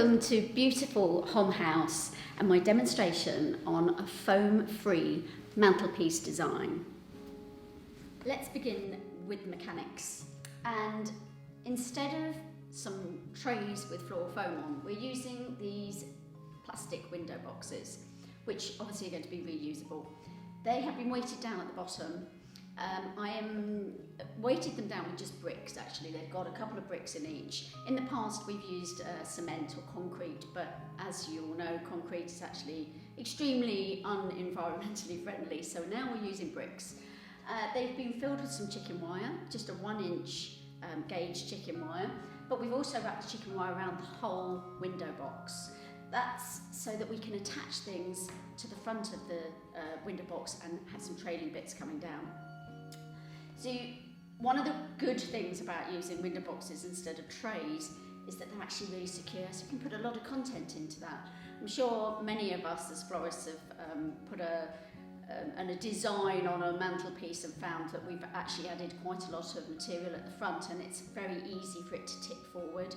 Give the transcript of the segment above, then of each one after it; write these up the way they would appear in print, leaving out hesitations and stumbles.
Welcome to beautiful Home House and my demonstration on a foam-free mantelpiece design. Let's begin with the mechanics, and instead of some trays with floral foam on, we're using these plastic window boxes, which obviously are going to be reusable. They have been weighted down at the bottom. I am weighted them down with just bricks. Actually, they've got a couple of bricks in each. In the past we've used cement or concrete, but as you all know, concrete is actually extremely unenvironmentally friendly, so now we're using bricks. They've been filled with some chicken wire, just a 1-inch gauge chicken wire, but we've also wrapped the chicken wire around the whole window box. That's so that we can attach things to the front of the window box and have some trailing bits coming down. So one of the good things about using window boxes instead of trays is that they're actually really secure, so you can put a lot of content into that. I'm sure many of us as florists have put a design on a mantelpiece and found that we've actually added quite a lot of material at the front, and it's very easy for it to tip forward.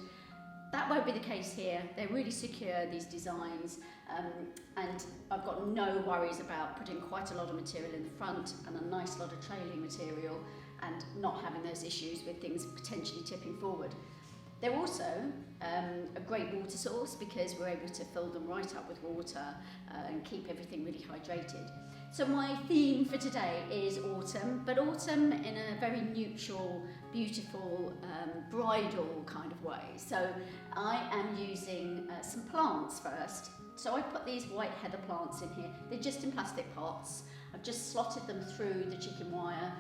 That won't be the case here. They're really secure, these designs, and I've got no worries about putting quite a lot of material in the front and a nice lot of trailing material and not having those issues with things potentially tipping forward. They're also a great water source because we're able to fill them right up with water and keep everything really hydrated. So my theme for today is autumn, but autumn in a very neutral, beautiful, bridal kind of way. So I am using some plants first. So I put these white heather plants in here. They're just in plastic pots. I've just slotted them through the chicken wire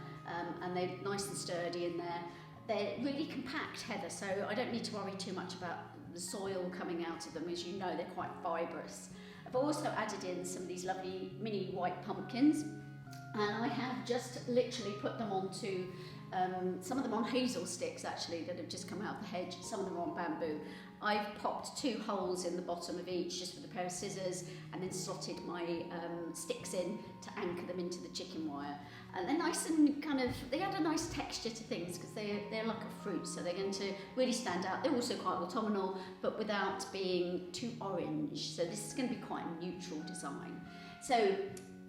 and they're nice and sturdy in there. They're really compact heather, so I don't need to worry too much about the soil coming out of them. As you know, they're quite fibrous. I've also added in some of these lovely mini white pumpkins, and I have just literally put them onto some of them on hazel sticks actually that have just come out of the hedge, some of them on bamboo. I've popped 2 holes in the bottom of each just with a pair of scissors and then slotted my sticks in to anchor them into the chicken wire. And they're nice and they add a nice texture to things because they're like a fruit, so they're going to really stand out. They're also quite autumnal, but without being too orange. So this is going to be quite a neutral design. So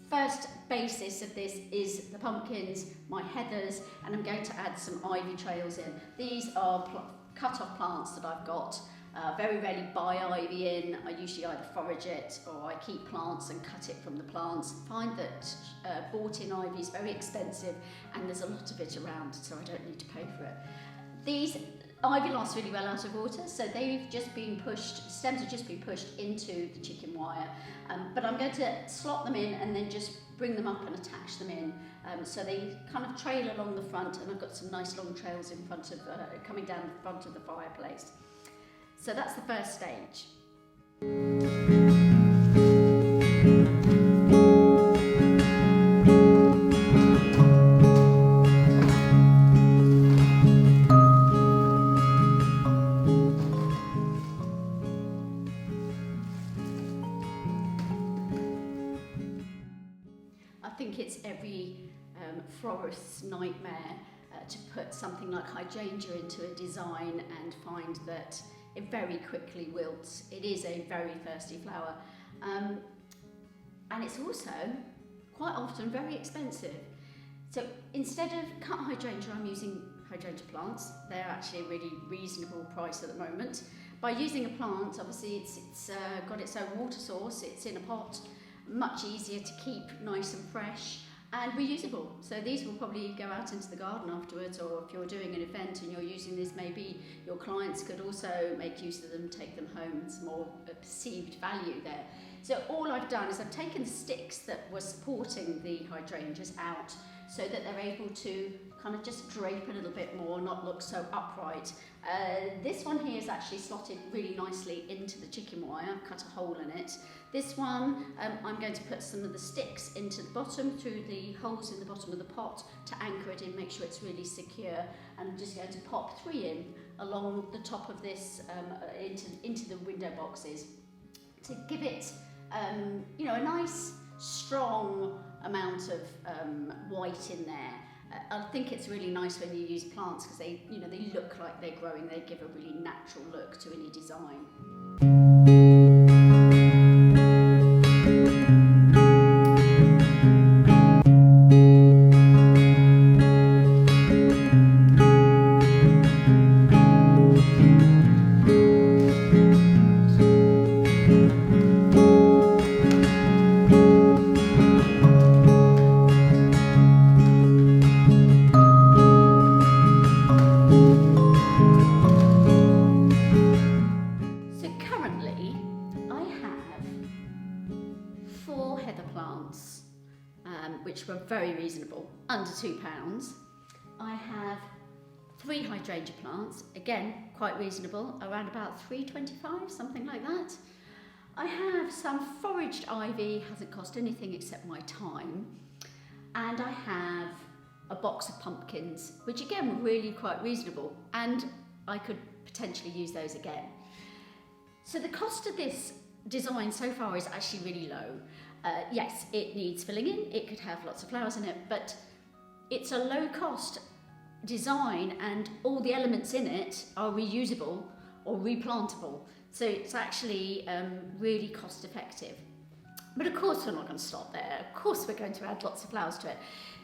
first basis of this is the pumpkins, my heathers, and I'm going to add some ivy trails in. These are cut-off plants that I've got. Very rarely buy ivy in. I usually either forage it or I keep plants and cut it from the plants. Find that bought-in ivy is very expensive and there's a lot of it around, so I don't need to pay for it. These ivy lasts really well out of water, so they've just been pushed, stems have just been pushed into the chicken wire. But I'm going to slot them in and then just bring them up and attach them in. So they kind of trail along the front, and I've got some nice long trails in front of, coming down the front of the fireplace. So that's the first stage. I think it's every florist's nightmare to put something like hydrangea into a design and find that it very quickly wilts. It is a very thirsty flower, and it's also quite often very expensive. So instead of cut hydrangea, I'm using hydrangea plants. They're actually a really reasonable price at the moment. By using a plant, obviously it's got its own water source, it's in a pot, much easier to keep nice and fresh and reusable. So these will probably go out into the garden afterwards, or if you're doing an event and you're using this, maybe your clients could also make use of them, take them home, and some more perceived value there. So all I've done is I've taken the sticks that were supporting the hydrangeas out so that they're able to kind of just drape a little bit more, not look so upright. This one here is actually slotted really nicely into the chicken wire. I've cut a hole in it. This one, I'm going to put some of the sticks into the bottom through the holes in the bottom of the pot to anchor it in, make sure it's really secure. And I'm just going to pop 3 in along the top of this into the window boxes to give it you know, a nice strong amount of white in there. I think it's really nice when you use plants because they look like they're growing. They give a really natural look to any design. which were very reasonable, under £2. I have 3 hydrangea plants, again quite reasonable, around about £3.25, something like that. I have some foraged ivy, hasn't cost anything except my time, and I have a box of pumpkins, which again were really quite reasonable, and I could potentially use those again. So the cost of this design so far is actually really low. Yes, it needs filling in, it could have lots of flowers in it, but it's a low cost design and all the elements in it are reusable or replantable. So it's actually really cost effective. But of course we're not going to stop there. Of course we're going to add lots of flowers to it.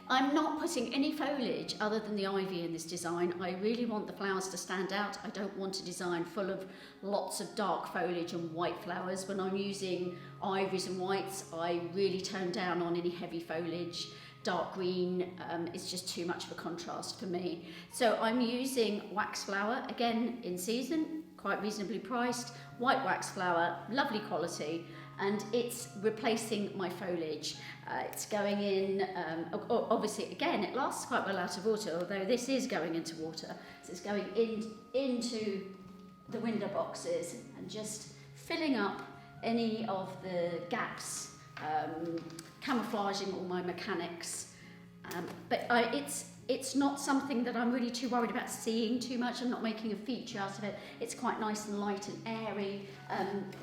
I'm not putting any foliage other than the ivy in this design. I really want the flowers to stand out. I don't want a design full of lots of dark foliage and white flowers. When I'm using ivories and whites, I really tone down on any heavy foliage. Dark green is just too much of a contrast for me. So I'm using wax flower, again in season, quite reasonably priced. White wax flower, lovely quality, and it's replacing my foliage. It's going in, obviously again it lasts quite well out of water, although this is going into water. So it's going into the window boxes and just filling up any of the gaps, camouflaging all my mechanics. But it's not something that I'm really too worried about seeing too much. I'm not making a feature out of it. It's quite nice and light and airy.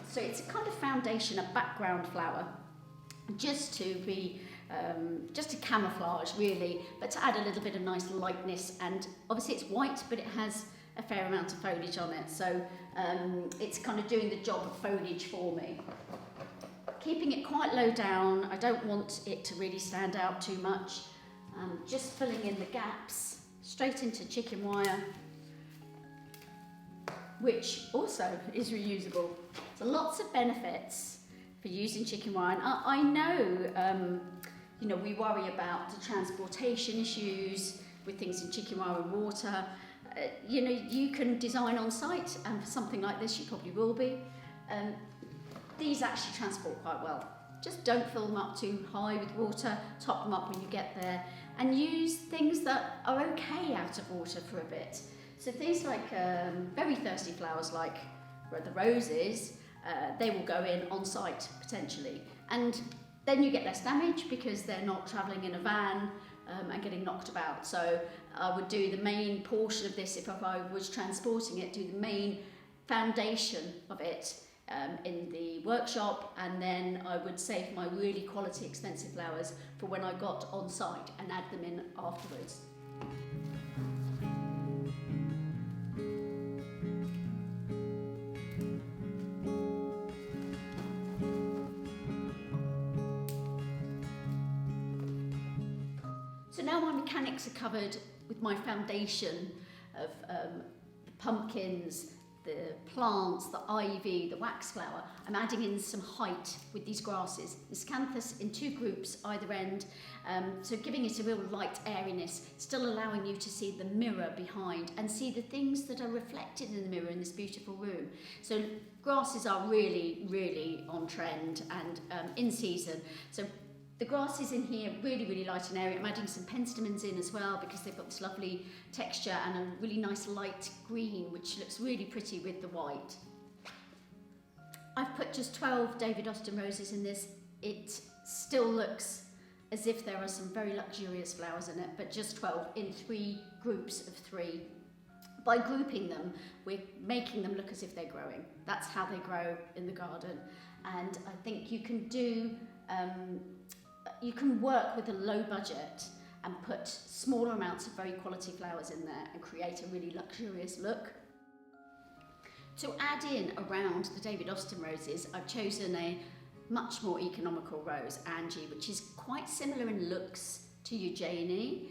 So it's a kind of foundation, a background flower, just to be, just to camouflage really, but to add a little bit of nice lightness. And obviously it's white, but it has a fair amount of foliage on it. So it's kind of doing the job of foliage for me. Keeping it quite low down. I don't want it to really stand out too much. Just filling in the gaps, straight into chicken wire, which also is reusable. So lots of benefits for using chicken wire. And I know, you know, we worry about the transportation issues with things in chicken wire and water. You know, you can design on site, and for something like this, you probably will be. These actually transport quite well. Just don't fill them up too high with water, top them up when you get there, and use things that are okay out of water for a bit. So things like very thirsty flowers like the roses, they will go in on site potentially. And then you get less damage because they're not travelling in a van and getting knocked about. So I would do the main portion of this if I was transporting it, do the main foundation of it in the workshop, and then I would save my really quality expensive flowers for when I got on site and add them in afterwards. So now my mechanics are covered with my foundation of pumpkins, the plants, the ivy, the wax flower. I'm adding in some height with these grasses. Miscanthus in 2 groups either end, so giving it a real light airiness, still allowing you to see the mirror behind and see the things that are reflected in the mirror in this beautiful room. So grasses are really, really on trend and in season. So the grasses in here, really, really light and airy. I'm adding some penstemons in as well because they've got this lovely texture and a really nice light green, which looks really pretty with the white. I've put just 12 David Austin roses in this. It still looks as if there are some very luxurious flowers in it, but just 12 in 3 groups of 3. By grouping them, we're making them look as if they're growing. That's how they grow in the garden. And I think you can do you can work with a low budget and put smaller amounts of very quality flowers in there and create a really luxurious look. To add in around the David Austin roses, I've chosen a much more economical rose, Angie, which is quite similar in looks to Eugenie.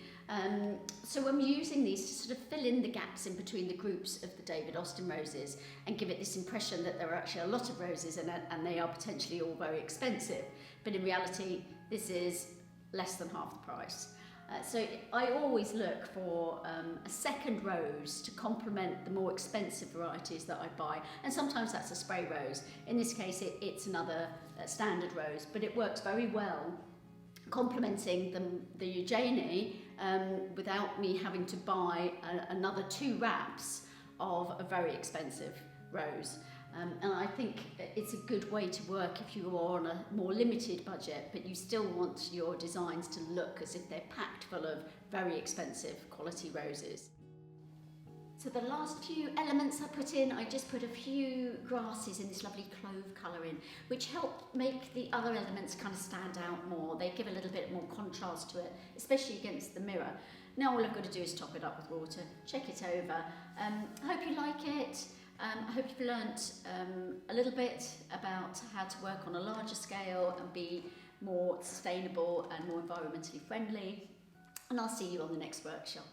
So I'm using these to sort of fill in the gaps in between the groups of the David Austin roses and give it this impression that there are actually a lot of roses in it and they are potentially all very expensive. But in reality, this is less than half the price. So I always look for a second rose to complement the more expensive varieties that I buy. And sometimes that's a spray rose. In this case, it's another standard rose, but it works very well complementing the Eugenie without me having to buy another 2 wraps of a very expensive rose. And I think it's a good way to work if you are on a more limited budget, but you still want your designs to look as if they're packed full of very expensive quality roses. So the last few elements I put in, I just put a few grasses in this lovely clove colour in, which help make the other elements kind of stand out more. They give a little bit more contrast to it, especially against the mirror. Now all I've got to do is top it up with water, check it over. I hope you like it. I hope you've learnt a little bit about how to work on a larger scale and be more sustainable and more environmentally friendly. And I'll see you on the next workshop.